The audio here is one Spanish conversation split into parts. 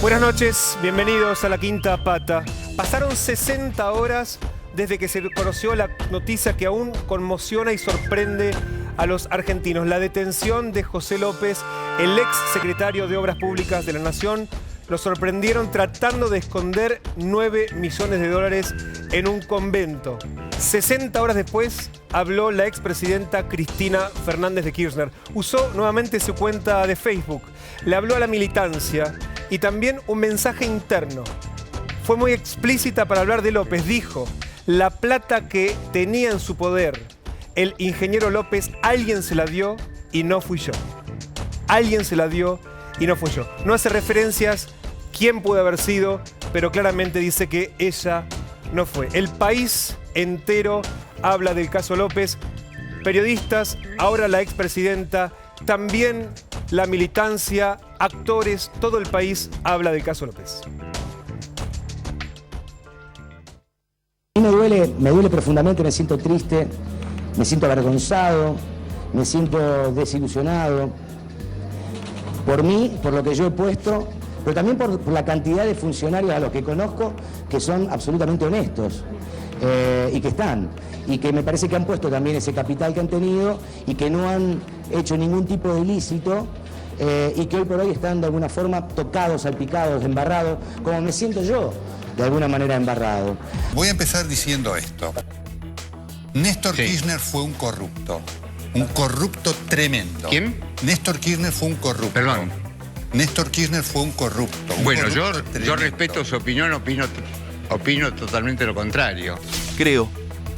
Buenas noches, bienvenidos a La Quinta Pata. Pasaron 60 horas desde que se conoció la noticia que aún conmociona y sorprende a los argentinos. La detención de José López, el ex secretario de Obras Públicas de la Nación. Lo sorprendieron tratando de esconder 9 millones de dólares en un convento. 60 horas después habló la expresidenta Cristina Fernández de Kirchner. Usó nuevamente su cuenta de Facebook. Le habló a la militancia y también un mensaje interno. Fue muy explícita para hablar de López. Dijo: la plata que tenía en su poder el ingeniero López, alguien se la dio y no fui yo. Alguien se la dio y no fui yo. No hace referencias quién puede haber sido, pero claramente dice que ella no fue. El país entero habla del caso López. Periodistas, ahora la expresidenta, también la militancia, actores, todo el país habla del caso López. Me duele profundamente, me siento triste, me siento avergonzado, me siento desilusionado por mí, por lo que yo he puesto, pero también por la cantidad de funcionarios a los que conozco que son absolutamente honestos y que están, y que me parece que han puesto también ese capital que han tenido y que no han hecho ningún tipo de ilícito y que hoy por hoy están de alguna forma tocados, salpicados, embarrados, como me siento yo, de alguna manera embarrado. Voy a empezar diciendo esto. Néstor Kirchner fue un corrupto tremendo. ¿Quién? Néstor Kirchner fue un corrupto. Perdón. Néstor Kirchner fue un corrupto. Bueno, yo respeto su opinión, opino totalmente lo contrario. Creo,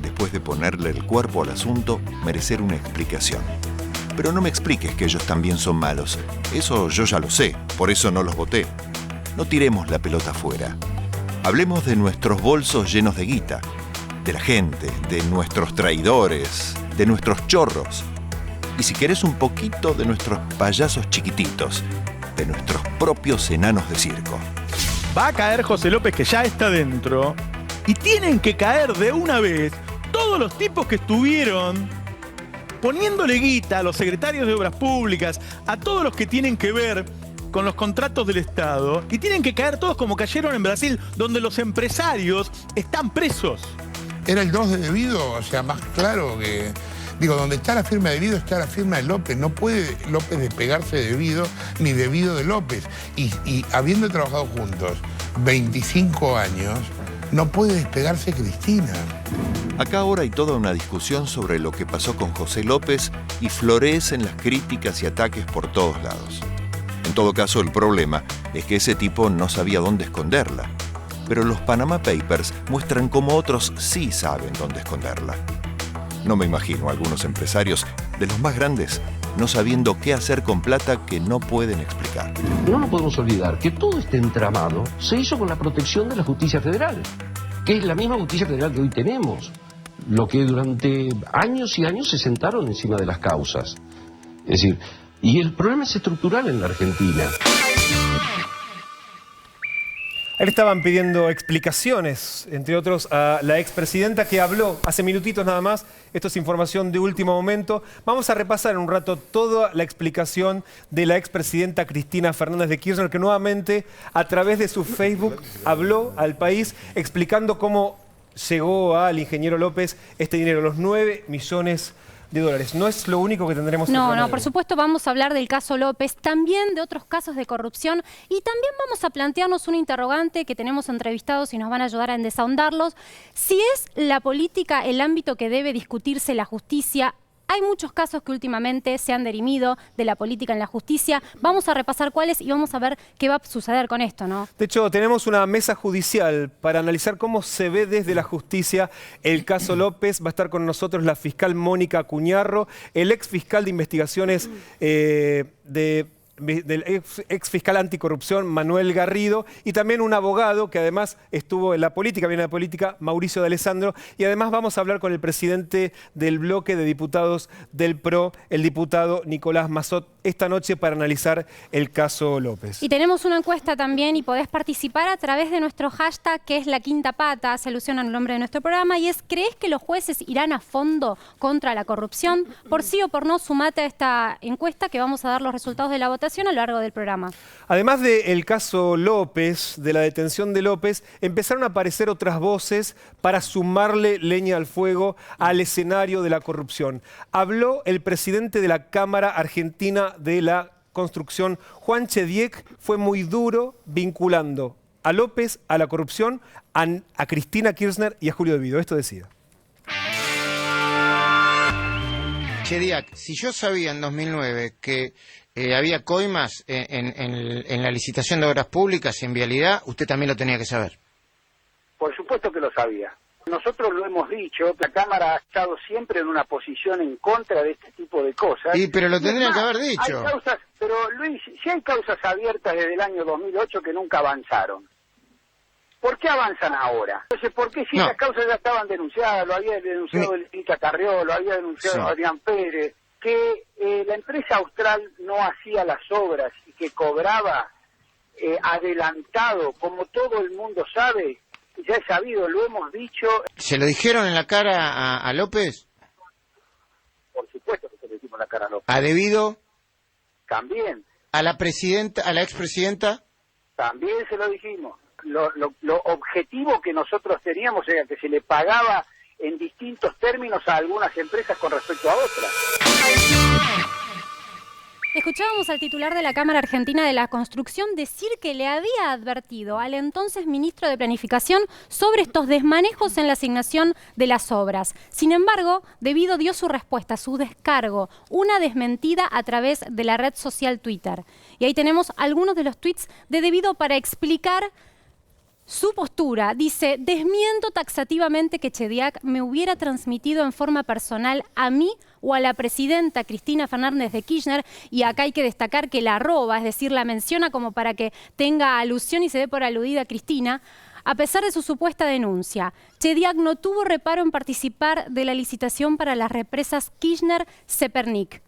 después de ponerle el cuerpo al asunto, merecer una explicación. Pero no me expliques que ellos también son malos. Eso yo ya lo sé, por eso no los voté. No tiremos la pelota afuera. Hablemos de nuestros bolsos llenos de guita, de la gente, de nuestros traidores, de nuestros chorros. Y si querés un poquito de nuestros payasos chiquititos, de nuestros propios enanos de circo. Va a caer José López, que ya está dentro, y tienen que caer de una vez todos los tipos que estuvieron poniéndole guita a los secretarios de Obras Públicas, a todos los que tienen que ver con los contratos del Estado, y tienen que caer todos como cayeron en Brasil, donde los empresarios están presos. Era el 2 de debido, o sea, más claro que... Digo, donde está la firma de Debido está la firma de López. No puede López despegarse de Debido ni Debido de López. Y habiendo trabajado juntos 25 años, no puede despegarse Cristina. Acá ahora hay toda una discusión sobre lo que pasó con José López y florecen las críticas y ataques por todos lados. En todo caso, el problema es que ese tipo no sabía dónde esconderla. Pero los Panama Papers muestran cómo otros sí saben dónde esconderla. No me imagino a algunos empresarios, de los más grandes, no sabiendo qué hacer con plata que no pueden explicar. No nos podemos olvidar que todo este entramado se hizo con la protección de la justicia federal, que es la misma justicia federal que hoy tenemos, lo que durante años y años se sentaron encima de las causas. Es decir, y el problema es estructural en la Argentina. Ahí estaban pidiendo explicaciones, entre otros a la expresidenta que habló hace minutitos nada más. Esto es información de último momento. Vamos a repasar en un rato toda la explicación de la expresidenta Cristina Fernández de Kirchner, que nuevamente a través de su Facebook habló al país explicando cómo llegó al ingeniero López este dinero, los 9 millones de dólares. No es lo único que tendremos. No, por supuesto vamos a hablar del caso López, también de otros casos de corrupción, y también vamos a plantearnos un interrogante que tenemos entrevistados y nos van a ayudar a desahondarlos. Si es la política el ámbito que debe discutirse la justicia. Hay muchos casos que últimamente se han derimido de la política en la justicia. Vamos a repasar cuáles y vamos a ver qué va a suceder con esto, ¿no? De hecho, tenemos una mesa judicial para analizar cómo se ve desde la justicia el caso López. Va a estar con nosotros la fiscal Mónica Cuñarro, el ex fiscal de investigaciones del ex fiscal anticorrupción Manuel Garrido, y también un abogado que además estuvo en la política, viene de la política, Mauricio de Alessandro, y además vamos a hablar con el presidente del bloque de diputados del PRO, el diputado Nicolás Massot, esta noche para analizar el caso López. Y tenemos una encuesta también y podés participar a través de nuestro hashtag, que es La Quinta Pata, hace alusión al nombre de nuestro programa, y es: ¿crees que los jueces irán a fondo contra la corrupción? Por sí o por no, sumate a esta encuesta que vamos a dar los resultados de la votación argumentación a lo largo del programa. Además del caso López, de la detención de López, empezaron a aparecer otras voces para sumarle leña al fuego al escenario de la corrupción. Habló el presidente de la Cámara Argentina de la Construcción, Juan Chediek, fue muy duro vinculando a López, a la corrupción, a Cristina Kirchner y a Julio De Vido. Esto decía. Chediak, si yo sabía en 2009 que había coimas en la licitación de obras públicas y en vialidad, usted también lo tenía que saber. Por supuesto que lo sabía. Nosotros lo hemos dicho, la Cámara ha estado siempre en una posición en contra de este tipo de cosas. Sí, pero lo tendrían que haber dicho. Hay causas, pero Luis, si hay causas abiertas desde el año 2008 que nunca avanzaron, ¿por qué avanzan ahora? Entonces, ¿por qué si esas causas ya estaban denunciadas? Lo había denunciado Elita Carrió, lo había denunciado Adrián Pérez, que la empresa austral no hacía las obras y que cobraba adelantado, como todo el mundo sabe, ya es sabido, lo hemos dicho. ¿Se lo dijeron en la cara a López? Por supuesto que se lo dijimos en la cara a López. ¿A De Vido? También. ¿A la presidenta, a la expresidenta? También se lo dijimos. Lo objetivo que nosotros teníamos era que se le pagaba en distintos términos a algunas empresas con respecto a otras. Escuchábamos al titular de la Cámara Argentina de la Construcción decir que le había advertido al entonces ministro de Planificación sobre estos desmanejos en la asignación de las obras. Sin embargo, De Vido dio su respuesta, su descargo, una desmentida a través de la red social Twitter. Y ahí tenemos algunos de los tweets de Vido para explicar su postura. Dice: desmiento taxativamente que Chediak me hubiera transmitido en forma personal a mí o a la presidenta Cristina Fernández de Kirchner, y acá hay que destacar que la arroba, es decir, la menciona como para que tenga alusión y se dé por aludida a Cristina, a pesar de su supuesta denuncia. Chediak no tuvo reparo en participar de la licitación para las represas Kirchner-Zepernik.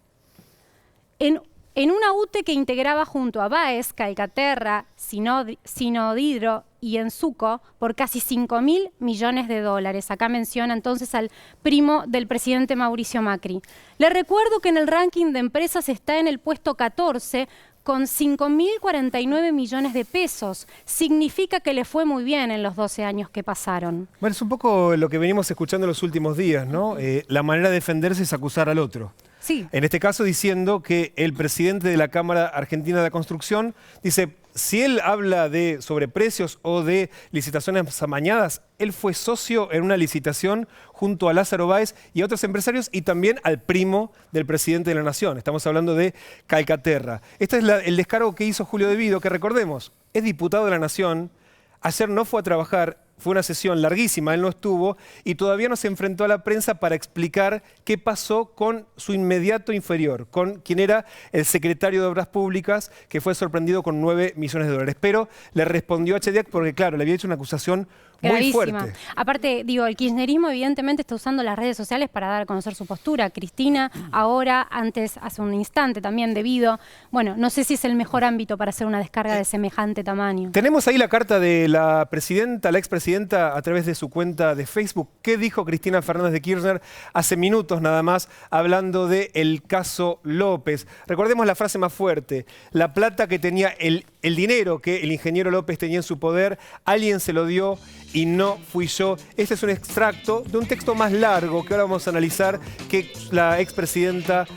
En una UTE que integraba junto a Baez, Calcaterra, Sinodhidro y Enzuco por casi 5.000 millones de dólares. Acá menciona entonces al primo del presidente Mauricio Macri. Le recuerdo que en el ranking de empresas está en el puesto 14 con 5.049 millones de pesos. Significa que le fue muy bien en los 12 años que pasaron. Bueno, es un poco lo que venimos escuchando en los últimos días, ¿no? La manera de defenderse es acusar al otro. Sí. En este caso diciendo que el presidente de la Cámara Argentina de la Construcción dice, si él habla de sobreprecios o de licitaciones amañadas, él fue socio en una licitación junto a Lázaro Báez y a otros empresarios y también al primo del presidente de la Nación. Estamos hablando de Calcaterra. Este es el descargo que hizo Julio De Vido, que recordemos, es diputado de la Nación, ayer no fue a trabajar. Fue una sesión larguísima, él no estuvo y todavía no se enfrentó a la prensa para explicar qué pasó con su inmediato inferior, con quien era el secretario de Obras Públicas, que fue sorprendido con 9 millones de dólares. Pero le respondió a Chediak porque, claro, le había hecho una acusación muy fuerte. Aparte, digo, el kirchnerismo evidentemente está usando las redes sociales para dar a conocer su postura. Cristina, ahora, antes, hace un instante también De Vido. Bueno, no sé si es el mejor ámbito para hacer una descarga de semejante tamaño. Tenemos ahí la carta de la presidenta, la expresidenta, a través de su cuenta de Facebook. ¿Qué dijo Cristina Fernández de Kirchner hace minutos nada más, hablando del caso López? Recordemos la frase más fuerte. La plata que tenía, el dinero que el ingeniero López tenía en su poder, alguien se lo dio y no fui yo. Este es un extracto de un texto más largo que ahora vamos a analizar, que la expresidenta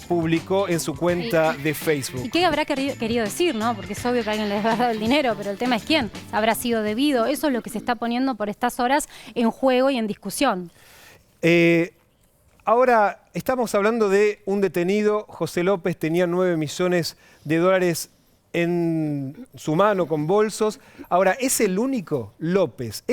publicó en su cuenta de Facebook. ¿Y qué habrá querido decir, no? Porque es obvio que alguien le ha dado el dinero, pero el tema es quién. ¿Habrá sido De Vido? Eso es lo que se está poniendo por estas horas en juego y en discusión. Ahora estamos hablando de un detenido. José López tenía 9 millones de dólares en su mano con bolsos. Ahora, ¿es el único López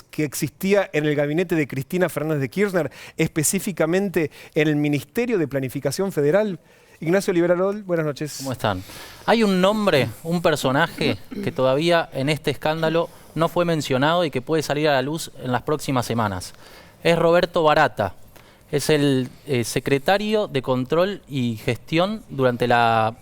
que existía en el gabinete de Cristina Fernández de Kirchner, específicamente en el Ministerio de Planificación Federal? Ignacio Liberarol, buenas noches. ¿Cómo están? Hay un nombre, un personaje que todavía en este escándalo no fue mencionado y que puede salir a la luz en las próximas semanas. Es Roberto Barata. Es el secretario de Control y Gestión durante la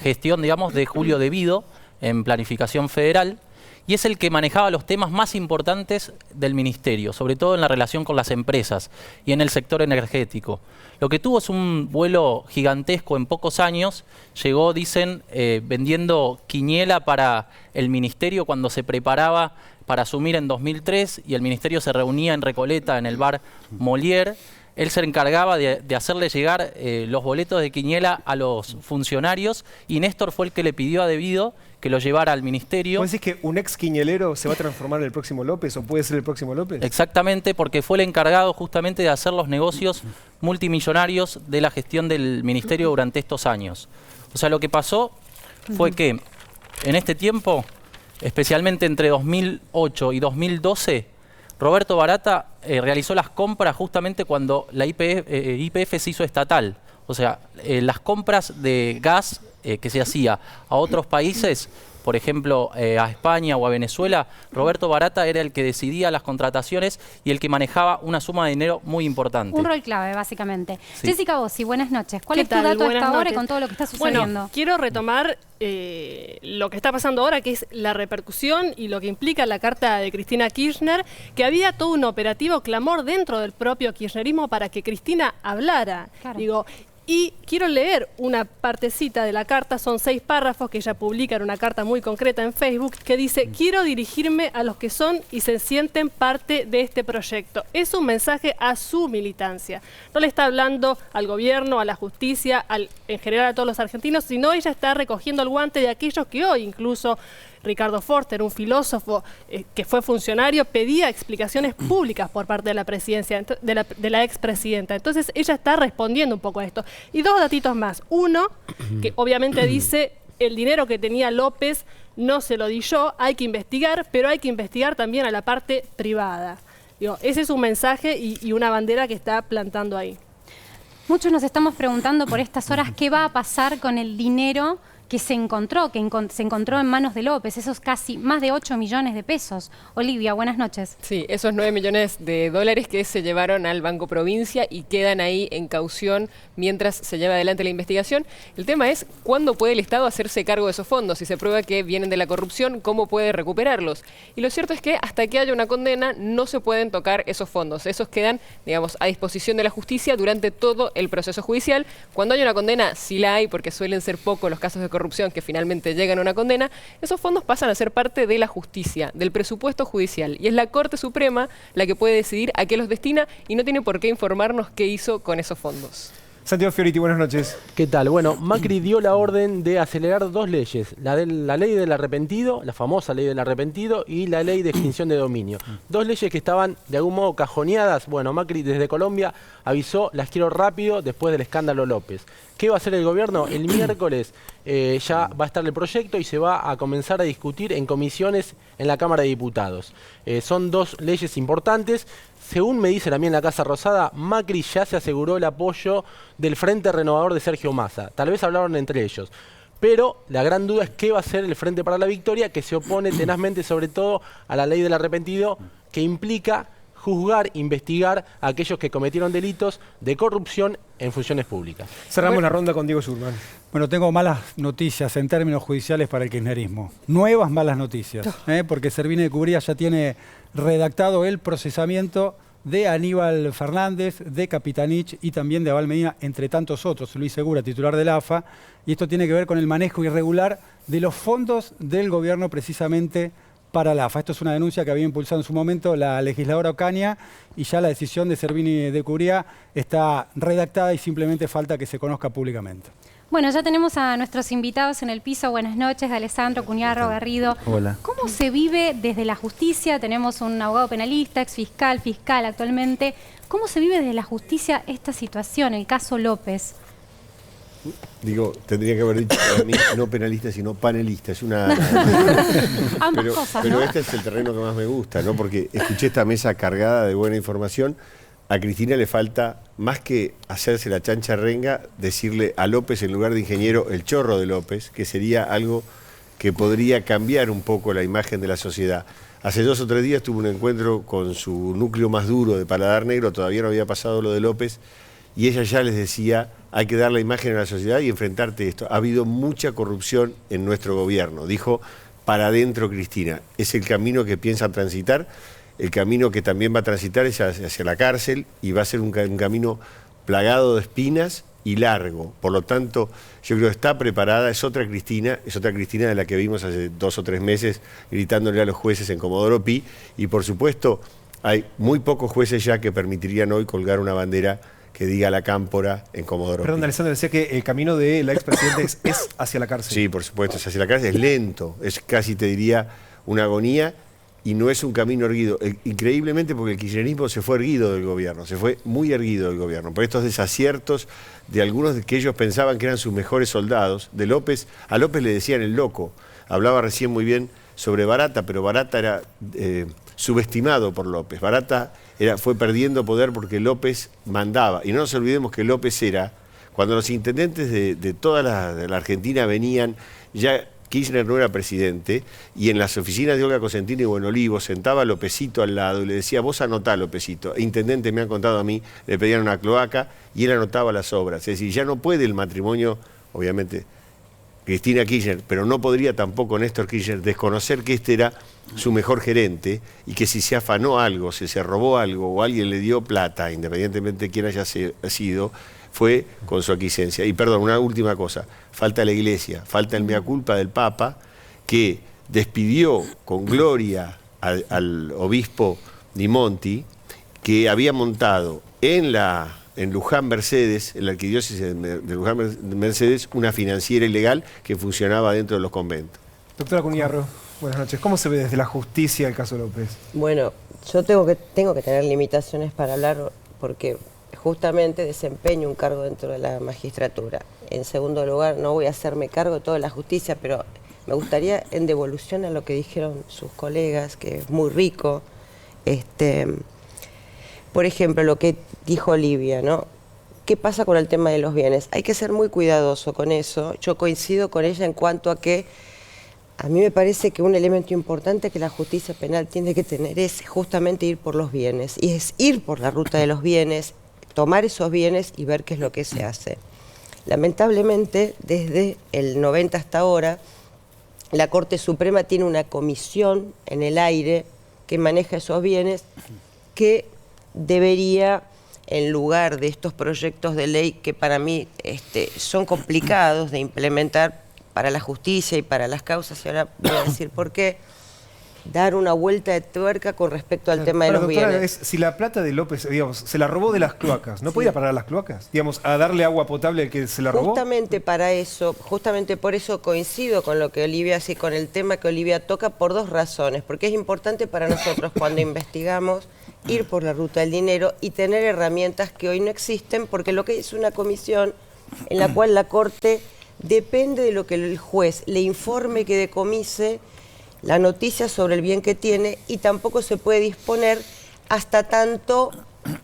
gestión, digamos, de Julio De Vido en Planificación Federal. y es el que manejaba los temas más importantes del ministerio, sobre todo en la relación con las empresas y en el sector energético. Lo que tuvo es un vuelo gigantesco en pocos años. Llegó, dicen, vendiendo quiniela para el ministerio cuando se preparaba para asumir en 2003 y el ministerio se reunía en Recoleta, en el bar Molière. Él se encargaba de hacerle llegar los boletos de quiniela a los funcionarios y Néstor fue el que le pidió a Devido que lo llevara al ministerio. ¿Vos decís que un ex quinielero se va a transformar en el próximo López o puede ser el próximo López? Exactamente, porque fue el encargado justamente de hacer los negocios multimillonarios de la gestión del ministerio durante estos años. O sea, lo que pasó fue que en este tiempo, especialmente entre 2008 y 2012, Roberto Barata realizó las compras justamente cuando la YPF se hizo estatal. O sea, las compras de gas que se hacía a otros países, por ejemplo, a España o a Venezuela, Roberto Barata era el que decidía las contrataciones y el que manejaba una suma de dinero muy importante. Un rol clave, básicamente. Sí. Jessica Bossi, buenas noches. ¿Cuál ¿Qué es tu tal? dato Buenas hasta ahora noches. con todo lo que está sucediendo? Bueno, quiero retomar lo que está pasando ahora, que es la repercusión y lo que implica la carta de Cristina Kirchner, que había todo un operativo clamor dentro del propio kirchnerismo para que Cristina hablara. Claro. Digo, y quiero leer una partecita de la carta, son 6 párrafos que ella publica en una carta muy concreta en Facebook, que dice: quiero dirigirme a los que son y se sienten parte de este proyecto. Es un mensaje a su militancia. No le está hablando al gobierno, a la justicia, en general a todos los argentinos, sino ella está recogiendo el guante de aquellos que hoy, incluso Ricardo Forster, un filósofo que fue funcionario, pedía explicaciones públicas por parte de la presidencia, de la expresidenta. Entonces ella está respondiendo un poco a esto. Y 2 datitos más. Uno, que obviamente dice: el dinero que tenía López no se lo di yo, hay que investigar, pero hay que investigar también a la parte privada. Digo, ese es un mensaje y una bandera que está plantando ahí. Muchos nos estamos preguntando por estas horas qué va a pasar con el dinero que se encontró en manos de López, esos casi más de 8 millones de pesos. Olivia, buenas noches. Sí, esos 9 millones de dólares que se llevaron al Banco Provincia y quedan ahí en caución mientras se lleva adelante la investigación. El tema es cuándo puede el Estado hacerse cargo de esos fondos. Si se prueba que vienen de la corrupción, ¿cómo puede recuperarlos? Y lo cierto es que hasta que haya una condena no se pueden tocar esos fondos. Esos quedan, digamos, a disposición de la justicia durante todo el proceso judicial. Cuando hay una condena, sí la hay, porque suelen ser pocos los casos de corrupción que finalmente llegan a una condena, esos fondos pasan a ser parte de la justicia, del presupuesto judicial. Y es la Corte Suprema la que puede decidir a qué los destina y no tiene por qué informarnos qué hizo con esos fondos. Santiago Fioriti, buenas noches. ¿Qué tal? Bueno, Macri dio la orden de acelerar 2 leyes, la ley del arrepentido, la famosa ley del arrepentido, y la ley de extinción de dominio. 2 leyes que estaban de algún modo cajoneadas. Bueno, Macri desde Colombia avisó: las quiero rápido después del escándalo López. ¿Qué va a hacer el gobierno? El miércoles ya va a estar el proyecto y se va a comenzar a discutir en comisiones en la Cámara de Diputados. Son 2 leyes importantes. Según me dicen a mí en la Casa Rosada, Macri ya se aseguró el apoyo del Frente Renovador de Sergio Massa. Tal vez hablaron entre ellos. Pero la gran duda es qué va a hacer el Frente para la Victoria, que se opone tenazmente sobre todo a la ley del arrepentido, que implica juzgar, investigar a aquellos que cometieron delitos de corrupción en funciones públicas. Cerramos la ronda con Diego Schulman. Bueno, tengo malas noticias en términos judiciales para el kirchnerismo. Nuevas malas noticias, porque Servini de Cubría ya tiene redactado el procesamiento de Aníbal Fernández, de Capitanich y también de Abal Medina, entre tantos otros, Luis Segura, titular del AFA, y esto tiene que ver con el manejo irregular de los fondos del gobierno precisamente para la AFA. Esto es una denuncia que había impulsado en su momento la legisladora Ocaña y ya la decisión de Servini de Cubría está redactada y simplemente falta que se conozca públicamente. Bueno, ya tenemos a nuestros invitados en el piso. Buenas noches, Alessandro Cuñarro, Garrido. Hola. ¿Cómo se vive desde la justicia? Tenemos un abogado penalista, exfiscal, fiscal actualmente. ¿Cómo se vive desde la justicia esta situación, el caso López? Digo, tendría que haber dicho para mí no penalista, sino panelista. Es una... Ambas cosas, pero ¿no? este es el terreno que más me gusta, ¿no? Porque escuché esta mesa cargada de buena información. A Cristina le falta, más que hacerse la chancha renga, decirle a López, en lugar de ingeniero, el chorro de López, que sería algo que podría cambiar un poco la imagen de la sociedad. Hace 2 o 3 días tuve un encuentro con su núcleo más duro de Paladar Negro, todavía no había pasado lo de López, y ella ya les decía: hay que dar la imagen a la sociedad y enfrentarte a esto. Ha habido mucha corrupción en nuestro gobierno. Dijo para adentro Cristina. Es el camino que piensan transitar, el camino que también va a transitar es hacia la cárcel y va a ser un camino plagado de espinas y largo. Por lo tanto, yo creo que está preparada, es otra Cristina de la que vimos hace 2 o 3 meses gritándole a los jueces en Comodoro Pi, y por supuesto hay muy pocos jueces ya que permitirían hoy colgar una bandera que diga la Cámpora en Comodoro Pi. Perdón, Alessandro, decía que el camino del expresidente es hacia la cárcel. Sí, por supuesto, es hacia la cárcel, es lento, es casi te diría una agonía, y no es un camino erguido. Increíblemente, porque el kirchnerismo se fue erguido del gobierno, se fue muy erguido del gobierno, por estos desaciertos de algunos que ellos pensaban que eran sus mejores soldados. De López, a López le decían el loco. Hablaba recién muy bien sobre Barata, pero Barata era subestimado por López. Barata fue perdiendo poder porque López mandaba. Y no nos olvidemos que López era, cuando los intendentes de toda la Argentina venían, ya Kirchner no era presidente, y en las oficinas de Olga Cosentino y Buenolivo sentaba a Lópezito al lado y le decía, vos anotá, Lópezito. Intendente, me han contado a mí, le pedían una cloaca y él anotaba las obras. Es decir, ya no puede el matrimonio, obviamente, Cristina Kirchner, pero no podría tampoco Néstor Kirchner desconocer que este era su mejor gerente y que si se afanó algo, si se robó algo o alguien le dio plata, independientemente de quién haya sido, fue con su aquiescencia. Y perdón, una última cosa, falta la Iglesia, falta el mea culpa del Papa, que despidió con gloria al obispo Di Monti, que había montado en Luján Mercedes, en la arquidiócesis de Luján Mercedes, una financiera ilegal que funcionaba dentro de los conventos. Doctora Cuniarro, buenas noches. ¿Cómo se ve desde la justicia el caso López? Bueno, yo tengo que tener limitaciones para hablar porque justamente desempeño un cargo dentro de la magistratura. En segundo lugar, no voy a hacerme cargo de toda la justicia, pero me gustaría, en devolución a lo que dijeron sus colegas, que es muy rico, por ejemplo, lo que dijo Olivia, ¿no? ¿Qué pasa con el tema de los bienes? Hay que ser muy cuidadoso con eso. Yo coincido con ella en cuanto a que a mí me parece que un elemento importante que la justicia penal tiene que tener es justamente ir por los bienes, y es ir por la ruta de los bienes, tomar esos bienes y ver qué es lo que se hace. Lamentablemente, desde el 90 hasta ahora, la Corte Suprema tiene una comisión en el aire que maneja esos bienes, que debería, en lugar de estos proyectos de ley que para mí son complicados de implementar para la justicia y para las causas, y ahora voy a decir por qué, dar una vuelta de tuerca con respecto al tema de los bienes. Si la plata de López, digamos, se la robó de las cloacas, ¿no podía parar las cloacas? Digamos, a darle agua potable al que se la robó. Justamente para eso, justamente por eso coincido con lo que Olivia hace, con el tema que Olivia toca, por 2 razones. Porque es importante para nosotros, cuando investigamos, ir por la ruta del dinero y tener herramientas que hoy no existen, porque lo que es una comisión en la cual la Corte depende de lo que el juez le informe, que decomise la noticia sobre el bien que tiene, y tampoco se puede disponer hasta tanto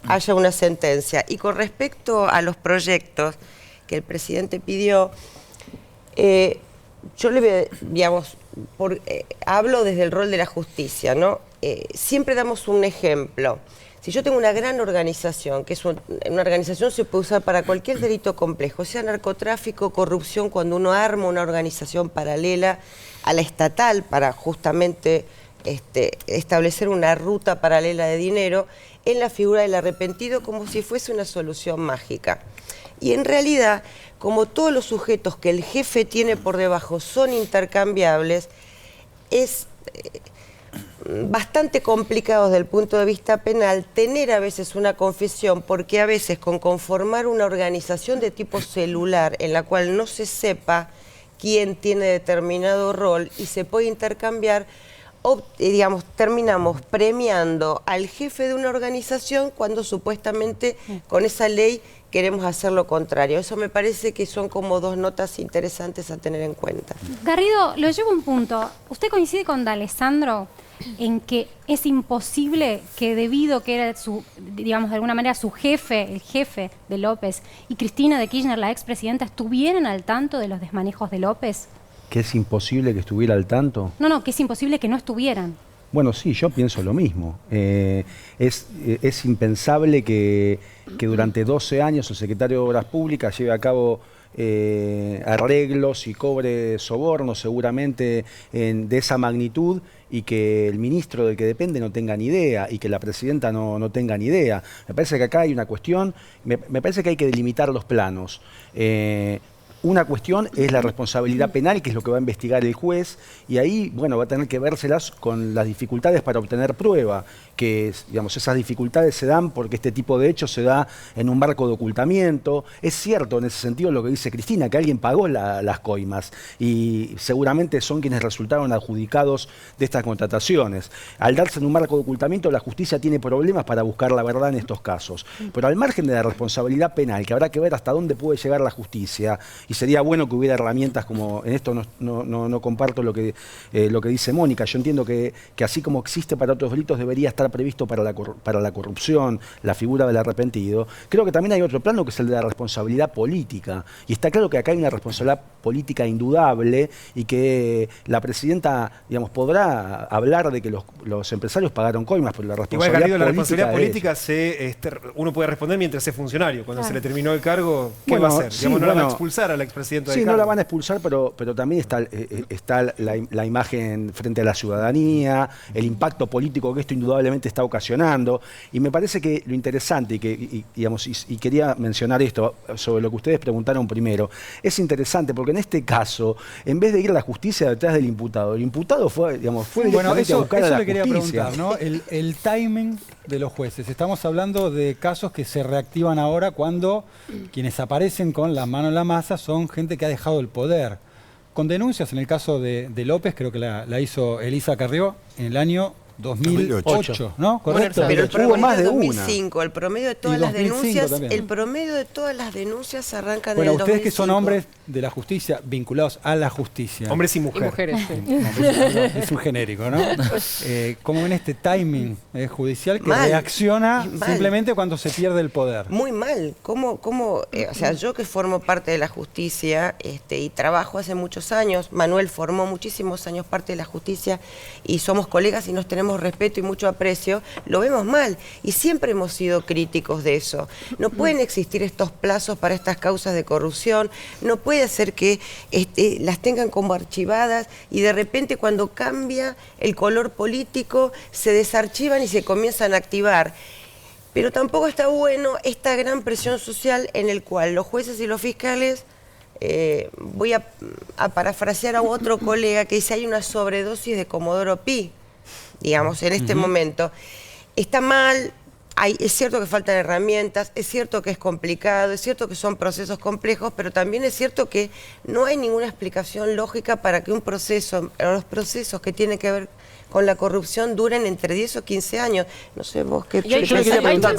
haya una sentencia. Y con respecto a los proyectos que el presidente pidió, yo le digamos, hablo desde el rol de la justicia, ¿no? Siempre damos un ejemplo. Si yo tengo una gran organización, que es una organización se puede usar para cualquier delito complejo, sea narcotráfico, corrupción, cuando uno arma una organización paralela a la estatal para justamente establecer una ruta paralela de dinero, en la figura del arrepentido, como si fuese una solución mágica. Y en realidad, como todos los sujetos que el jefe tiene por debajo son intercambiables, es bastante complicado desde el punto de vista penal tener a veces una confesión, porque a veces con conformar una organización de tipo celular en la cual no se sepa quién tiene determinado rol y se puede intercambiar, digamos, terminamos premiando al jefe de una organización cuando supuestamente con esa ley queremos hacer lo contrario. Eso me parece que son como 2 notas interesantes a tener en cuenta. Garrido, lo llevo a un punto. ¿Usted coincide con D'Alessandro en que es imposible que, debido que era su, digamos, de alguna manera su jefe, el jefe de López, y Cristina de Kirchner, la expresidenta, estuvieran al tanto de los desmanejos de López? ¿Que es imposible que estuviera al tanto? No, que es imposible que no estuvieran. Bueno, sí, yo pienso lo mismo. Es impensable que durante 12 años el secretario de Obras Públicas lleve a cabo arreglos y cobre sobornos seguramente de esa magnitud y que el ministro del que depende no tenga ni idea y que la presidenta no tenga ni idea. Me parece que acá hay una cuestión, me parece que hay que delimitar los planos. Una cuestión es la responsabilidad penal, que es lo que va a investigar el juez, y ahí, bueno, va a tener que vérselas con las dificultades para obtener prueba, que, digamos, esas dificultades se dan porque este tipo de hechos se da en un marco de ocultamiento. Es cierto en ese sentido lo que dice Cristina, que alguien pagó las coimas, y seguramente son quienes resultaron adjudicados de estas contrataciones. Al darse en un marco de ocultamiento, la justicia tiene problemas para buscar la verdad en estos casos. Pero al margen de la responsabilidad penal, que habrá que ver hasta dónde puede llegar la justicia, y sería bueno que hubiera herramientas como, en esto no comparto lo que dice Mónica, yo entiendo que así como existe para otros delitos, debería estar previsto para la corrupción, la figura del arrepentido. Creo que también hay otro plano, que es el de la responsabilidad política, y está claro que acá hay una responsabilidad política indudable, y que la presidenta, digamos, podrá hablar de que los empresarios pagaron coimas, pero la responsabilidad política uno puede responder mientras es funcionario. Cuando se le terminó el cargo, ¿qué va a hacer? Sí, no la va a expulsar a la expresidenta del cargo. No la van a expulsar, pero también está la imagen frente a la ciudadanía, el impacto político que esto indudablemente está ocasionando. Y me parece que lo interesante, y quería mencionar esto sobre lo que ustedes preguntaron primero, es interesante porque en este caso, en vez de ir a la justicia detrás del imputado, el imputado fue directamente a buscar a la le quería justicia. preguntar, ¿no? El timing de los jueces. Estamos hablando de casos que se reactivan ahora cuando quienes aparecen con la mano en la masa son gente que ha dejado el poder. Con denuncias, en el caso de López, creo que la hizo Elisa Carrió en el año 2008, ¿no? Correcto. Pero el Hubo promedio más de 2005, una. el promedio de todas Y las 2005 denuncias, también. el promedio de todas las denuncias arrancan Bueno, en el 2005. ustedes que son hombres de la justicia, vinculados a la justicia. Hombres y mujeres. Es un genérico, ¿no? ¿Cómo ven este timing judicial que Mal, reacciona mal. simplemente cuando se pierde el poder? Muy mal. O sea, yo que formo parte de la justicia y trabajo hace muchos años, Manuel formó muchísimos años parte de la justicia y somos colegas y nos tenemos respeto y mucho aprecio, lo vemos mal y siempre hemos sido críticos de eso. No pueden existir estos plazos para estas causas de corrupción, no puede ser que las tengan como archivadas y de repente cuando cambia el color político se desarchivan y se comienzan a activar. Pero tampoco está bueno esta gran presión social en el cual los jueces y los fiscales, voy a parafrasear a otro colega que dice hay una sobredosis de Comodoro Pi, digamos, en este momento. Está mal, es cierto que faltan herramientas, es cierto que es complicado, es cierto que son procesos complejos, pero también es cierto que no hay ninguna explicación lógica para que un proceso, los procesos que tienen que ver con la corrupción duren entre 10 o 15 años. No sé vos qué Yo le quería preguntar,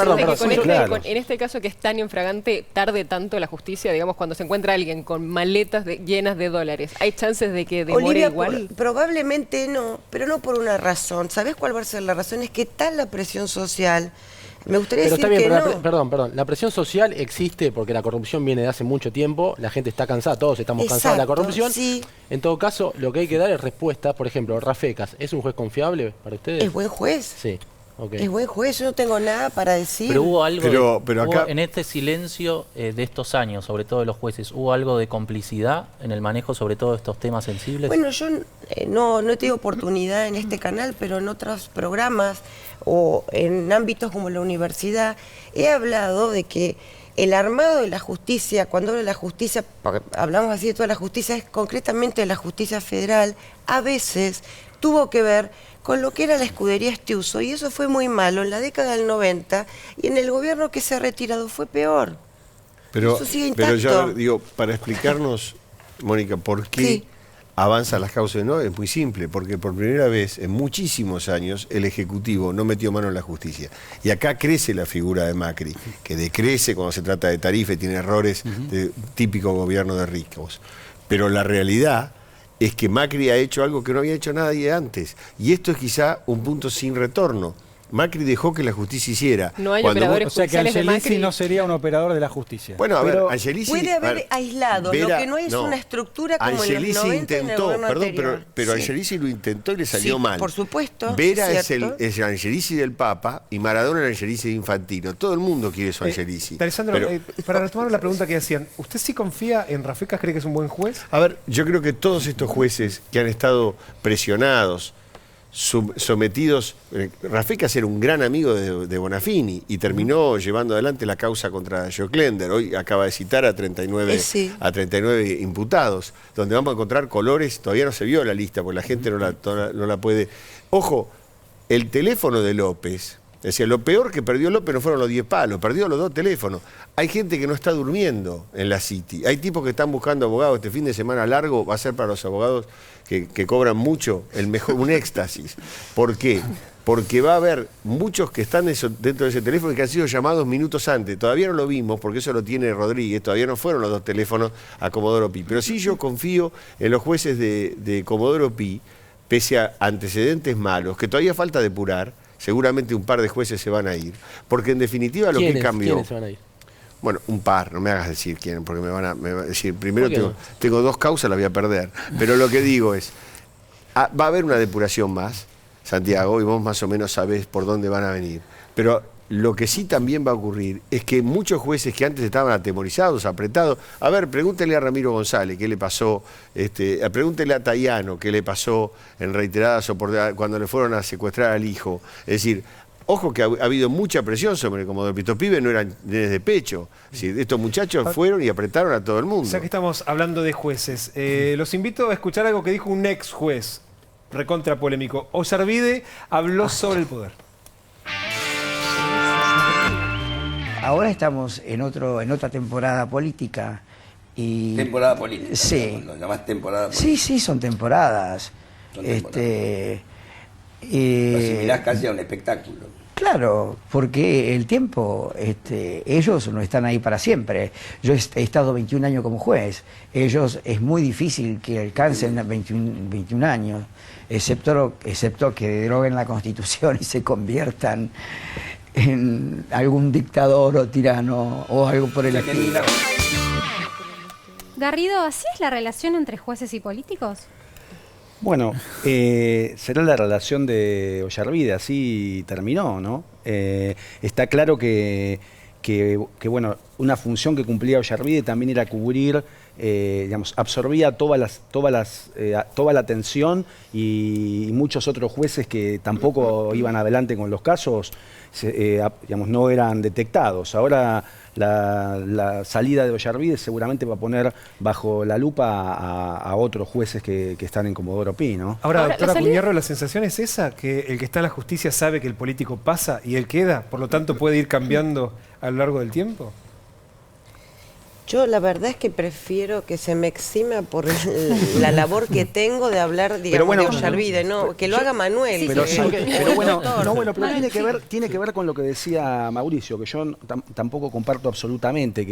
en este caso que es tan infragante, tarde tanto la justicia, digamos, cuando se encuentra alguien con maletas llenas de dólares, ¿hay chances de que demore Olivia, igual? Probablemente no, pero no por una razón. ¿Sabés cuál va a ser la razón? Es que tal la presión social. Me gustaría Pero decir está bien, que pero no. perdón, la presión social existe porque la corrupción viene de hace mucho tiempo, la gente está cansada, todos estamos cansados de la corrupción. Sí. En todo caso, lo que hay que dar es respuesta. Por ejemplo, Rafecas, ¿es un juez confiable para ustedes? Es buen juez. Sí, ok. Es buen juez, yo no tengo nada para decir. Pero hubo algo, pero acá... en este silencio de estos años, sobre todo de los jueces, ¿hubo algo de complicidad en el manejo sobre todo de estos temas sensibles? Bueno, yo no he tenido oportunidad en este canal, pero en otros programas o en ámbitos como la universidad, he hablado de que el armado de la justicia, cuando hablo de la justicia, porque hablamos así de toda la justicia, es concretamente de la justicia federal, a veces tuvo que ver con lo que era la escudería Estiuso, y eso fue muy malo en la década del 90, y en el gobierno que se ha retirado fue peor. Pero yo digo, para explicarnos, Mónica, por qué avanzan las causas, no, es muy simple, porque por primera vez en muchísimos años el Ejecutivo no metió mano en la justicia. Y acá crece la figura de Macri, que decrece cuando se trata de tarifa y tiene errores de típico gobierno de ricos. Pero la realidad es que Macri ha hecho algo que no había hecho nadie antes. Y esto es quizá un punto sin retorno. Macri dejó que la justicia hiciera. No hay Cuando operadores O sea que judiciales de Angelici Macri. no sería un operador de la justicia. Bueno, a ver, Pero Angelici... Puede a haber ver, aislado, lo que no es una estructura como en Angelici los 90 en el intentó, gobierno perdón, anterior. pero Sí. Angelici lo intentó y le salió Sí, mal. por supuesto, Vera es es el cierto. Angelici del Papa y Maradona el Angelici de Infantino. Todo el mundo quiere su Angelici. Alessandro, Pero- para retomar la pregunta que hacían, ¿usted sí confía en Rafecas? ¿Cree que es un buen juez? A ver, yo creo que todos estos jueces que han estado presionados, sometidos... Rafecas era un gran amigo de Bonafini y terminó llevando adelante la causa contra Joe Klender. Hoy acaba de citar a 39, Sí. a 39 imputados, donde vamos a encontrar colores, todavía no se vio la lista, porque la gente no la puede... Ojo, el teléfono de López... Es decir, lo peor que perdió López no fueron los 10 palos, perdió los 2 teléfonos. Hay gente que no está durmiendo en la City. Hay tipos que están buscando abogados. Este fin de semana largo va a ser para los abogados que cobran mucho, un éxtasis. ¿Por qué? Porque va a haber muchos que están dentro de ese teléfono y que han sido llamados minutos antes. Todavía no lo vimos, porque eso lo tiene Rodríguez. Todavía no fueron los 2 teléfonos a Comodoro Pi. Pero sí yo confío en los jueces de Comodoro Pi, pese a antecedentes malos, que todavía falta depurar. Seguramente un par de jueces se van a ir. Porque en definitiva lo que cambió... ¿Quiénes se van a ir? Bueno, un par, no me hagas decir quién, porque me van a decir, primero ¿Por qué tengo 2 causas, las voy a perder. Pero lo que digo es, va a haber una depuración más, Santiago, y vos más o menos sabés por dónde van a venir. Pero lo que sí también va a ocurrir es que muchos jueces que antes estaban atemorizados, apretados, a ver, pregúntele a Ramiro González qué le pasó, pregúntele a Tayano qué le pasó en reiteradas oportunidades cuando le fueron a secuestrar al hijo. Es decir, ojo que ha habido mucha presión sobre Comodoro Pi. Estos pibes no eran nenes de pecho. Es decir, estos muchachos fueron y apretaron a todo el mundo. Ya que estamos hablando de jueces, los invito a escuchar algo que dijo un ex juez, recontra polémico. Ollarvide habló sobre el poder. Ahora estamos en otra temporada política. Y, temporada política. Sí. Lo llamás temporada política. Sí, son temporadas. Son temporadas. Lo asimilás casi a un espectáculo. Claro, porque el tiempo, ellos no están ahí para siempre. Yo he estado 21 años como juez. Ellos es muy difícil que alcancen 21 años, excepto que deroguen la Constitución y se conviertan en algún dictador o tirano o algo por el estilo. Garrido, ¿así es la relación entre jueces y políticos? Bueno, será la relación de Ollarvide, así terminó, ¿no? Está claro que bueno, una función que cumplía Ollarvide también era cubrir, digamos, absorbía toda la atención y muchos otros jueces que tampoco iban adelante con los casos, digamos, no eran detectados. Ahora la salida de Ollarvide seguramente va a poner bajo la lupa a otros jueces que están en Comodoro Pi, ¿no? Ahora, doctora Cuñarro, ¿la sensación es esa? ¿Que el que está en la justicia sabe que el político pasa y él queda? Por lo tanto, ¿puede ir cambiando a lo largo del tiempo? Yo la verdad es que prefiero que se me exima por la labor que tengo de hablar, digamos, bueno, de Ollarvide, ¿no? Que lo haga Manuel. Pero, pero bueno, pero Manuel, tiene que ver con lo que decía Mauricio, que yo tampoco comparto absolutamente,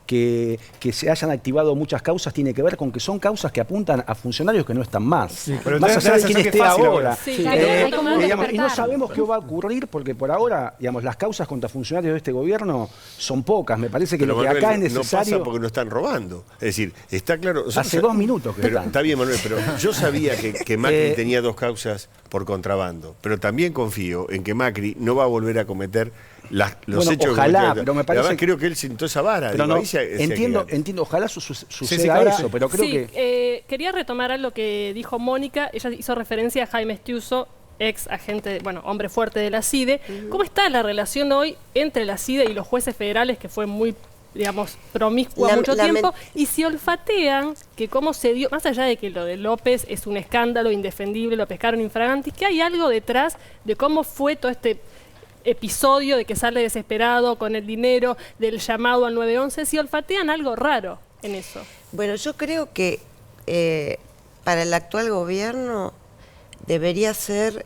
que se hayan activado muchas causas tiene que ver con que son causas que apuntan a funcionarios que no están más. Pero más allá de quién esté ahora. Digamos, y no sabemos qué va a ocurrir porque por ahora, digamos, las causas contra funcionarios de este gobierno son pocas. Me parece que Pero lo que Manuel, acá es necesario... No pasa porque no están robando. Es decir, está claro... Hace 2 minutos que pero, están. Está bien, Manuel, pero yo sabía que Macri tenía 2 causas por contrabando, pero también confío en que Macri no va a volver a cometer los hechos ojalá, que pero me parece... Además creo que él sentó esa vara. Pero digo, no, entiendo, ojalá suceda eso, pero creo que... Quería retomar algo que dijo Mónica. Ella hizo referencia a Jaime Estiuso, ex agente, bueno, hombre fuerte de la CIDE. ¿Cómo está la relación hoy entre la CIDE y los jueces federales, que fue muy, digamos, promiscua mucho tiempo? Y si olfatean que cómo se dio, más allá de que lo de López es un escándalo indefendible, lo pescaron infraganti, que hay algo detrás de cómo fue todo este episodio de que sale desesperado con el dinero, del llamado al 911, si olfatean algo raro en eso. Bueno, yo creo que para el actual gobierno debería ser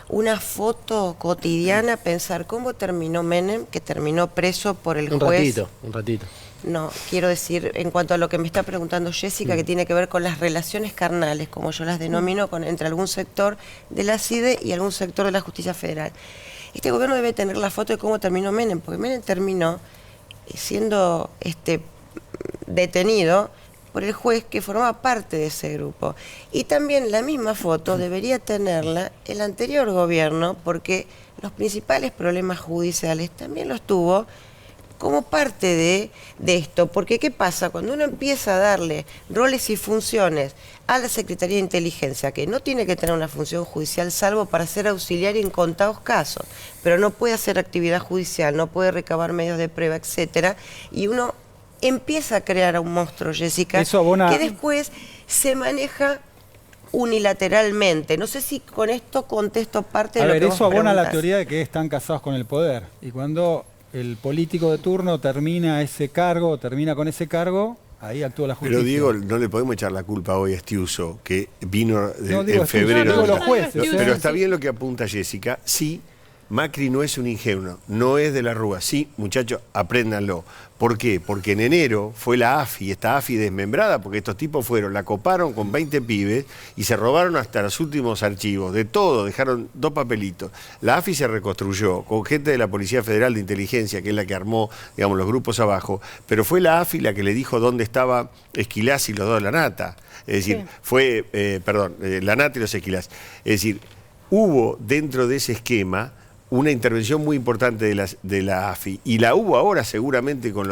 una foto cotidiana, pensar cómo terminó Menem, que terminó preso por el juez. Un ratito. No, quiero decir, en cuanto a lo que me está preguntando Jessica, que tiene que ver con las relaciones carnales, como yo las denomino, entre algún sector de la CIDE y algún sector de la Justicia Federal. Este gobierno debe tener la foto de cómo terminó Menem, porque Menem terminó siendo detenido por el juez que formaba parte de ese grupo. Y también la misma foto debería tenerla el anterior gobierno, porque los principales problemas judiciales también los tuvo como parte de esto. Porque ¿qué pasa? Cuando uno empieza a darle roles y funciones a la Secretaría de Inteligencia, que no tiene que tener una función judicial salvo para ser auxiliar en contados casos, pero no puede hacer actividad judicial, no puede recabar medios de prueba, etcétera, y uno empieza a crear a un monstruo, Jessica, que después se maneja unilateralmente. No sé si con esto contesto parte de lo que vos eso abona preguntás. la teoría de que están casados con el poder. Y cuando el político de turno termina ese cargo, termina con ese cargo, ahí actúa la justicia. Pero Diego, no le podemos echar la culpa hoy a Estiuso, que vino en febrero. Pero está bien lo que apunta Jessica. Sí, Macri no es un ingenuo, no es de la Rúa. Sí, muchachos, apréndanlo. ¿Por qué? Porque en enero fue la AFI, esta AFI desmembrada, porque estos tipos la coparon con 20 pibes y se robaron hasta los últimos archivos, de todo, dejaron 2 papelitos. La AFI se reconstruyó con gente de la Policía Federal de Inteligencia, que es la que armó, digamos, los grupos abajo, pero fue la AFI la que le dijo dónde estaba Esquilás y los dos de la Nata. Es decir, fue, la Nata y los Esquilás. Es decir, hubo dentro de ese esquema una intervención muy importante de la AFI, y la hubo ahora seguramente con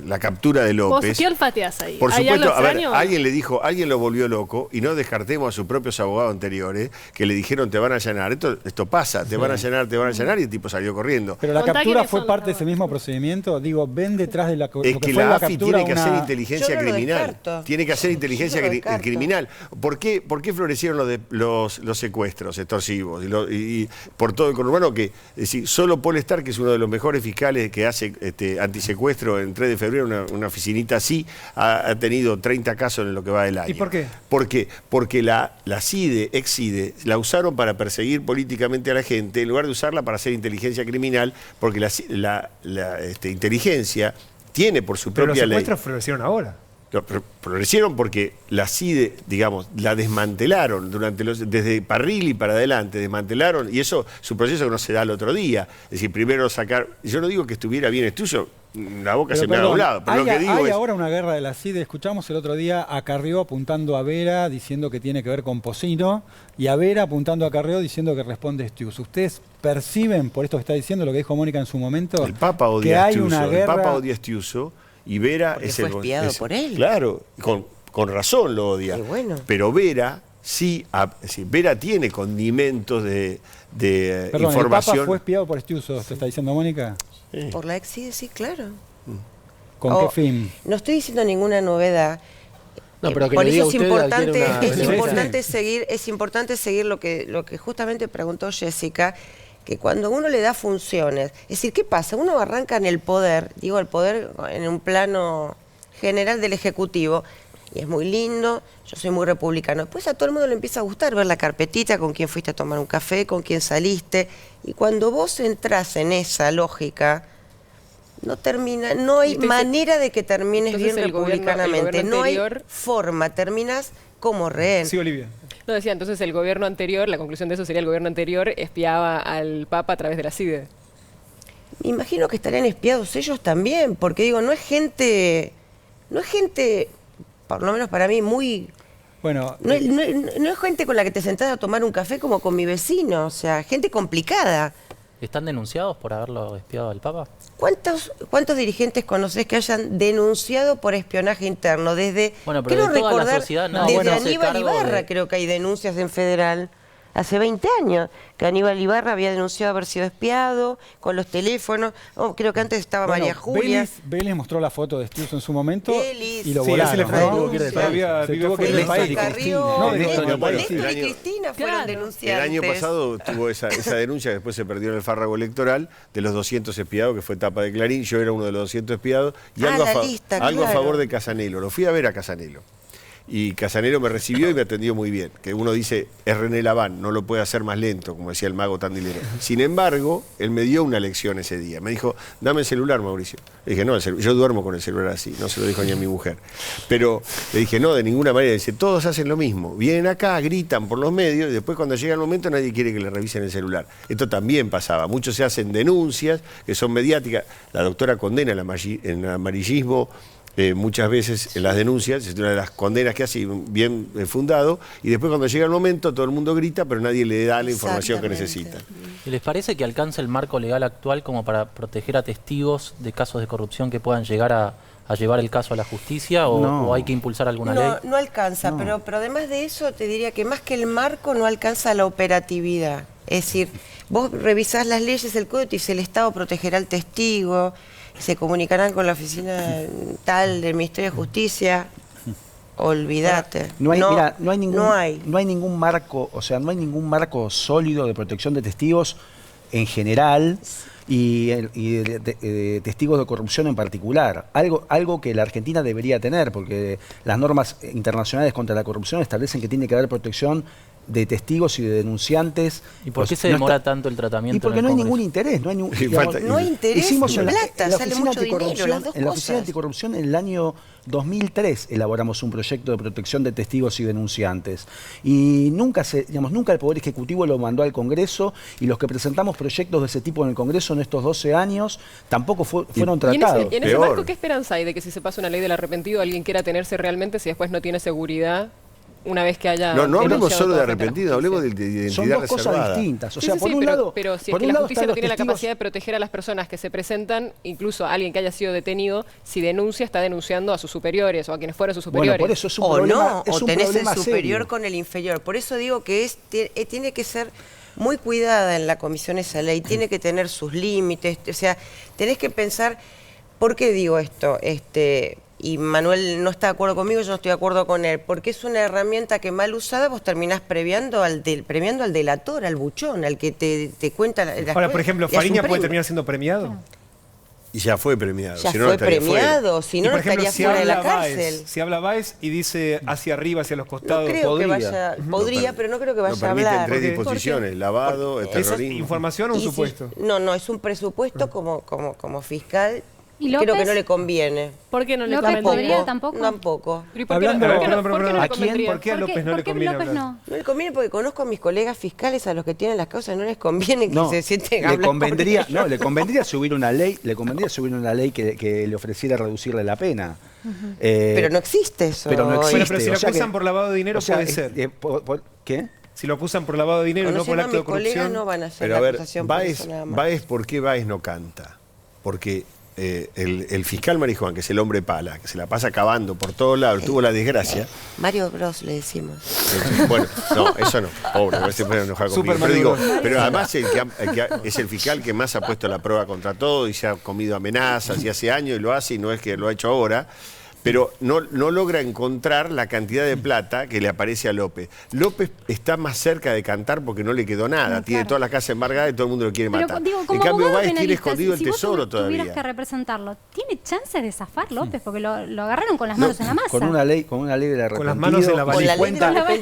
la captura de López. ¿Vos qué olfateás ahí? Por ¿Hay supuesto, algo a ver, extraño? alguien le dijo, alguien lo volvió loco, y no descartemos a sus propios abogados anteriores que le dijeron te van a allanar. Esto pasa, te van a allanar, y el tipo salió corriendo. Pero la captura fue parte de ese mismo procedimiento. Digo, ven detrás de la Es lo que fue la AFI captura tiene que hacer inteligencia Yo no lo criminal. descarto. Tiene que hacer inteligencia criminal. ¿Por qué florecieron los secuestros extorsivos y por todo el conurbano? Que, es decir, solo Paul Starr, que es uno de los mejores fiscales que hace antisecuestro en 3 de febrero, una oficinita así, ha tenido 30 casos en lo que va del año. ¿Y por qué? Porque la CIDE, ex-CIDE, la usaron para perseguir políticamente a la gente, en lugar de usarla para hacer inteligencia criminal, porque la inteligencia tiene por su propia ley. Pero los secuestros florecieron ahora. Florecieron porque la CIDE, digamos, la desmantelaron desde Parrilli para adelante, desmantelaron, y eso es un proceso que no se da al otro día. Es decir, primero sacar, yo no digo que estuviera bien Estiuso, la boca se me ha doblado, pero lo que digo hay es... ahora una guerra de la CIDE. Escuchamos el otro día a Carrió apuntando a Vera, diciendo que tiene que ver con Pocino, y a Vera apuntando a Carrió diciendo que responde Estiuso. ¿Ustedes perciben, por esto que está diciendo, lo que dijo Mónica en su momento, El Papa que odia a hay Estiuso, una guerra? el Papa odia a Estiuso, y Vera Porque es fue espiado por él. Claro, con razón lo odia. Y bueno. Pero Vera sí, Vera tiene condimentos de Perdón, información. ¿el Papa fue espiado por Estiuso, te está diciendo Mónica? Por la ex-CIDE, sí, claro. ¿Con qué fin? No estoy diciendo ninguna novedad. No, pero que por le eso diga es usted, adquiere importante, una- es importante seguir lo que justamente preguntó Jessica, que cuando uno le da funciones, es decir, ¿qué pasa? Uno arranca en el poder, digo el poder en un plano general del Ejecutivo, y es muy lindo, yo soy muy republicano. Después a todo el mundo le empieza a gustar ver la carpetita, con quién fuiste a tomar un café, con quién saliste, y cuando vos entras en esa lógica, no hay manera de que termines bien Entonces, el gobierno republicanamente, no hay anterior- forma, terminas como rehén. Sí, Olivia. No, decía, entonces el gobierno anterior, la conclusión de eso sería el gobierno anterior espiaba al Papa a través de la CIDE. Me imagino que estarían espiados ellos también, porque digo, no es gente, por lo menos para mí, muy... Bueno, No es gente con la que te sentás a tomar un café como con mi vecino, o sea, gente complicada. ¿Están denunciados por haberlo espiado al Papa? ¿Cuántos dirigentes conocés que hayan denunciado por espionaje interno? Desde, Bueno, pero quiero de toda la recordar, sociedad, no, desde bueno, se hace Aníbal cargo Ibarra de- creo que hay denuncias en federal. Hace 20 años que Aníbal Ibarra había denunciado haber sido espiado con los teléfonos. Creo que antes estaba Bueno, María Julia. Vélez mostró la foto de Estiuso en su momento Vélez. y lo Sí, volaron, ese le fue, ¿no? tuvo que ir del país. Se tuvo que ir del país. Carrió, Néstor Néstor y Cristina fueron denunciantes. El año pasado tuvo esa denuncia que después se perdió en el fárrago electoral de los 200 espiados, que fue tapa de Clarín. Yo era uno de los 200 espiados. Y algo, la a, lista, algo a claro. favor de Casanelo. Lo fui a ver a Casanelo. Y Casanero me recibió y me atendió muy bien. Que uno dice, es René Laván, no lo puede hacer más lento, como decía el mago Tandilero. Sin embargo, él me dio una lección ese día. Me dijo, dame el celular, Mauricio. Le dije, no, yo duermo con el celular así, no se lo dijo ni a mi mujer. Pero le dije, no, de ninguna manera. Dice, todos hacen lo mismo. Vienen acá, gritan por los medios y después cuando llega el momento nadie quiere que le revisen el celular. Esto también pasaba. Muchos se hacen denuncias que son mediáticas. La doctora condena el amarillismo. Muchas veces en las denuncias, es una de las condenas que hace bien fundado, y después cuando llega el momento todo el mundo grita, pero nadie le da la información que necesita. ¿Y les parece que alcanza el marco legal actual como para proteger a testigos de casos de corrupción que puedan llegar a llevar el caso a la justicia o hay que impulsar alguna ley? No alcanza, pero además de eso te diría que más que el marco no alcanza la operatividad. Es decir, vos revisás las leyes, el código dice el Estado protegerá al testigo, se comunicarán con la oficina tal del Ministerio de Justicia. Olvídate. No hay ningún marco, o sea, no hay ningún marco sólido de protección de testigos en general y de testigos de corrupción en particular. Algo que la Argentina debería tener, porque las normas internacionales contra la corrupción establecen que tiene que haber protección de testigos y de denunciantes. ¿Y por qué se demora tanto el tratamiento? Y porque no hay ningún interés. No hay interés ni plata, sale mucho dinero, las dos en la Oficina Anticorrupción en el año 2003 elaboramos un proyecto de protección de testigos y denunciantes. Y nunca el Poder Ejecutivo lo mandó al Congreso, y los que presentamos proyectos de ese tipo en el Congreso en estos 12 años tampoco fueron tratados. ¿Y en ese marco qué esperanza hay de que si se pasa una ley del arrepentido alguien quiera tenerse realmente si después no tiene seguridad? Una vez que haya... No hablemos solo de arrepentido, hablemos de identidad reservada. Son dos cosas distintas. O sea, por un lado... Pero si es que la justicia no tiene la capacidad de proteger a las personas que se presentan, incluso a alguien que haya sido detenido, si denuncia, está denunciando a sus superiores o a quienes fueron sus superiores. Bueno, por eso es un problema. O tenés el superior con el inferior. Por eso digo que tiene que ser muy cuidada en la comisión esa ley, tiene que tener sus límites. O sea, tenés que pensar... ¿Por qué digo esto? Y Manuel no está de acuerdo conmigo, yo no estoy de acuerdo con él, porque es una herramienta que mal usada vos terminás premiando al delator, al buchón, al que te cuenta las cosas. Ahora, por ejemplo, ¿Fariña puede terminar siendo premiado? Y ya fue premiado. Ya fue premiado, si no, no estaría fuera de la cárcel. Si habla Báez y dice hacia arriba, hacia los costados, no creo que vaya, podría, pero no creo que vaya a hablar. Tres disposiciones, lavado, terrorismo. ¿Es información o un supuesto? No, es un presupuesto como fiscal. ¿Y creo que no le conviene. ¿Por qué no le conviene? ¿Podría tampoco? Tampoco. ¿Por qué a López no le conviene hablar? No le conviene porque conozco a mis colegas fiscales, a los que tienen las causas, no les conviene que se sienten a hablar con ellos. No, le convendría subir una ley, que le ofreciera reducirle la pena. Pero no existe eso. Pero no existe. Pero si lo acusan por lavado de dinero, puede ser. ¿Qué? Si lo acusan por lavado de dinero y no por acto de corrupción. No van a hacer pero a ver, Báez, ¿por qué Báez no canta? Porque el fiscal Marijuán, que es el hombre pala, que se la pasa cavando por todos lados, tuvo la desgracia. Mario Bros le decimos. Bueno, no, eso no. Pobre, a ver si puede enojar conmigo. Pero además es el fiscal que más ha puesto la prueba contra todo y se ha comido amenazas y hace años y lo hace, y no es que lo ha hecho ahora. Pero no logra encontrar la cantidad de plata que le aparece a López. López está más cerca de cantar porque no le quedó nada. Tiene toda la casa embargada y todo el mundo lo quiere matar. En cambio, Báez tiene escondido el tesoro todavía. Si tuvieras que representarlo, ¿tiene chances de zafar López? Porque lo agarraron con las manos en la masa. Con una ley del arrepentido. Con las manos en la valija.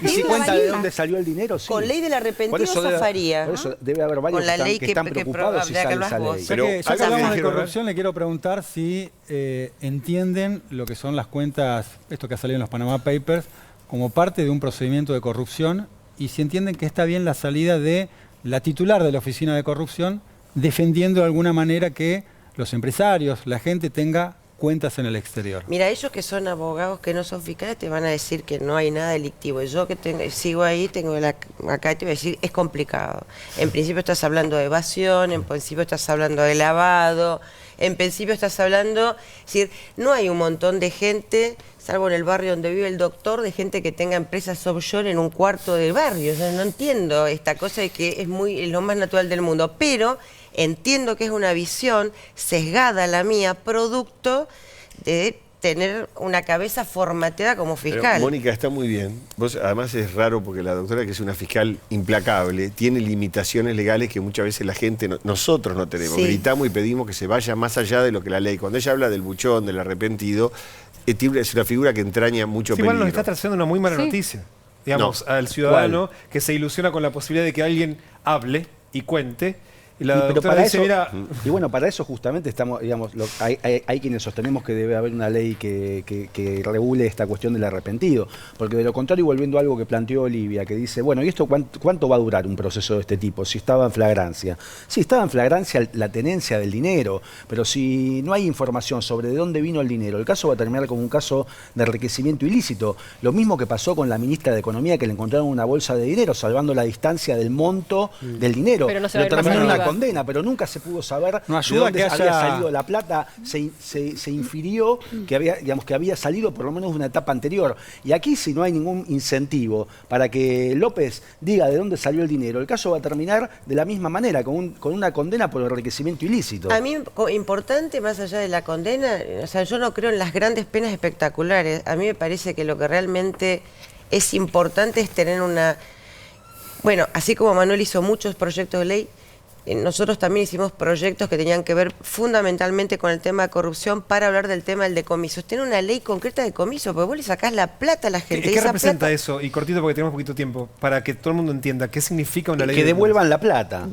Y si cuenta de dónde salió el dinero, sí. Con ley del arrepentido zafaría. Por eso debe haber varios que están preocupados si sale esa ley. Pero ya que hablamos de corrupción, le quiero preguntar si entienden lo que son las cuentas, esto que ha salido en los Panama Papers, como parte de un procedimiento de corrupción, y si entienden que está bien la salida de la titular de la oficina de corrupción defendiendo de alguna manera que los empresarios, la gente tenga cuentas en el exterior. Mira, ellos que son abogados, que no son fiscales, te van a decir que no hay nada delictivo. Yo que sigo ahí, acá te voy a decir, es complicado. En principio estás hablando de evasión, en principio estás hablando de lavado, en principio estás hablando... Es decir, no hay un montón de gente, salvo en el barrio donde vive el doctor, de gente que tenga empresas offshore en un cuarto del barrio. O sea, no entiendo esta cosa de que es lo más natural del mundo, pero entiendo que es una visión sesgada la mía, producto de tener una cabeza formateada como fiscal. Pero, Mónica, está muy bien. Vos, además es raro porque la doctora, que es una fiscal implacable, tiene limitaciones legales que muchas veces la gente, nosotros no tenemos. Sí. Gritamos y pedimos que se vaya más allá de lo que la ley. Cuando ella habla del buchón, del arrepentido, es una figura que entraña mucho Sí, igual peligro. nos está trayendo una muy mala noticia, digamos, al ciudadano que se ilusiona con la posibilidad de que alguien hable y cuente. Y la pero doctora para dice, eso, mira, y bueno, para eso justamente estamos, digamos, hay quienes sostenemos que debe haber una ley que regule esta cuestión del arrepentido, porque de lo contrario, volviendo a algo que planteó Olivia, que dice, bueno, ¿y esto cuánto va a durar un proceso de este tipo? Si estaba en flagrancia. Sí, estaba en flagrancia la tenencia del dinero, pero si no hay información sobre de dónde vino el dinero, el caso va a terminar como un caso de enriquecimiento ilícito. Lo mismo que pasó con la ministra de Economía, que le encontraron una bolsa de dinero, salvando la distancia del monto del dinero. Pero no se va a ir más terminó en arriba. una condena, pero nunca se pudo saber No de ayuda dónde que había haya- salido la plata. Se infirió que había salido por lo menos de una etapa anterior. Y aquí, si no hay ningún incentivo para que López diga de dónde salió el dinero, el caso va a terminar de la misma manera, con una condena por enriquecimiento ilícito. A mí, importante, más allá de la condena, o sea, yo no creo en las grandes penas espectaculares. A mí me parece que lo que realmente es importante es tener una... Bueno, así como Manuel hizo muchos proyectos de ley, nosotros también hicimos proyectos que tenían que ver fundamentalmente con el tema de corrupción para hablar del tema del decomiso. Tener una ley concreta de decomiso, porque vos le sacás la plata a la gente. y ¿qué esa representa plata- eso? Y cortito porque tenemos poquito tiempo, para que todo el mundo entienda qué significa una ley Que de devuelvan la plata.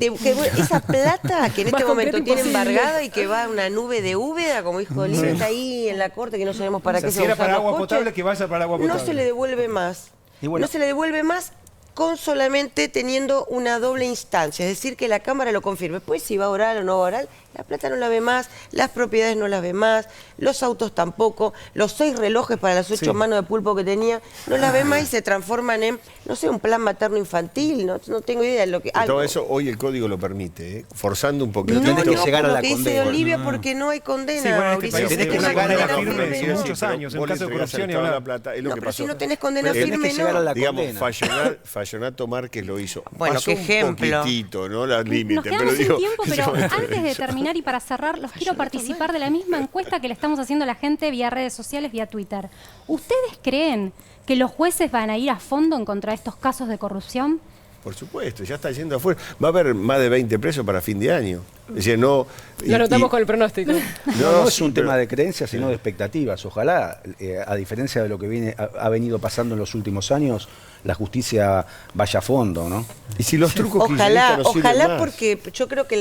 esa plata que en Más este momento concreto tiene imposible. embargada y que va a una nube de Úbeda, como dijo Olivia, está ahí en la corte que no sabemos para O sea, qué si se era usan para los agua coches, potable, que vaya para agua potable. no se le devuelve más. Y bueno, no se le devuelve más con solamente teniendo una doble instancia, es decir, que la Cámara lo confirme. Pues si va oral o no va oral, la plata no la ve más, las propiedades no las ve más, los autos tampoco, los 6 relojes para las 8 manos de pulpo que tenía, no las ve más y se transforman en, no sé, un plan materno-infantil, no tengo idea de lo que... Y todo algo. eso hoy el código lo permite, ¿eh? Forzando un poquito. No, Tenés que no, llegar por a lo la que dice condena. Olivia, porque no hay condena, Sí, bueno, en este Mauricio. país tenés que Una llegar a la condena condena. firme. Sí, muchos años, en Vos le caso de entregás al corrupción y Estado hablar. la plata, es lo No, que pero pasó. si no tenés condena Pero tenés firme, que llegar no. a la Digamos, condena. Fallonato Márquez lo hizo. Bueno, Pasó qué un ejemplo. poquitito, ¿no? Al Nos límite, quedamos pero sin digo... tiempo, pero antes de terminar y para cerrar, los quiero participar de la misma encuesta que le estamos haciendo a la gente vía redes sociales, vía Twitter. ¿Ustedes creen que los jueces van a ir a fondo en contra de estos casos de corrupción? Por supuesto, ya está yendo afuera. Va a haber más de 20 presos para fin de año. Es decir, no... Lo anotamos con el pronóstico. No es sí, un pero- tema de creencias, sino de expectativas. Ojalá, a diferencia de lo que ha venido pasando en los últimos años, la justicia vaya a fondo, ¿no? Y si los trucos Ojalá, kirchneristas no sirven ojalá, más. porque yo creo que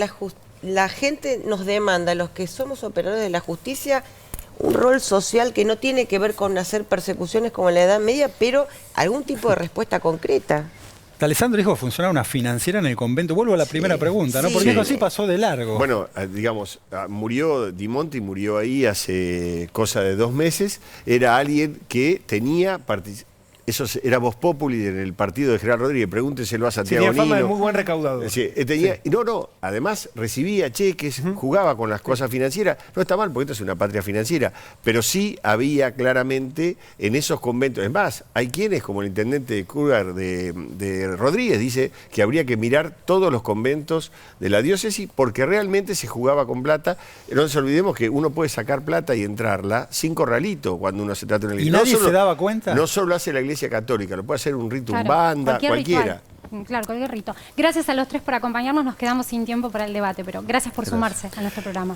la gente nos demanda, los que somos operadores de la justicia, un rol social que no tiene que ver con hacer persecuciones como en la Edad Media, pero algún tipo de respuesta concreta. Alessandro dijo funcionar una financiera en el convento. Vuelvo a la primera pregunta, ¿no? sí. Porque eso así pasó de largo. Bueno, digamos, murió Di Monti, murió ahí hace cosa de 2 meses. Era alguien que tenía... Eso era Voz Populi en el partido de Gerardo Rodríguez. Pregúnteselo a Santiago Tenía fama de Nino. muy buen recaudador. Sí, y no, además recibía cheques, jugaba con las cosas financieras. No está mal, porque esto es una patria financiera, pero sí había claramente en esos conventos. Es más, hay quienes, como el intendente de Curgar de Rodríguez, dice que habría que mirar todos los conventos de la diócesis porque realmente se jugaba con plata. No nos olvidemos que uno puede sacar plata y entrarla sin corralito cuando uno se trata de una ¿Y iglesia. nadie se daba cuenta? No solo hace la Iglesia Católica, lo puede hacer un rito, Claro, un banda, cualquier cualquiera. ritual. Claro, cualquier rito. Gracias a los tres por acompañarnos. Nos quedamos sin tiempo para el debate, pero gracias por sumarse a nuestro programa.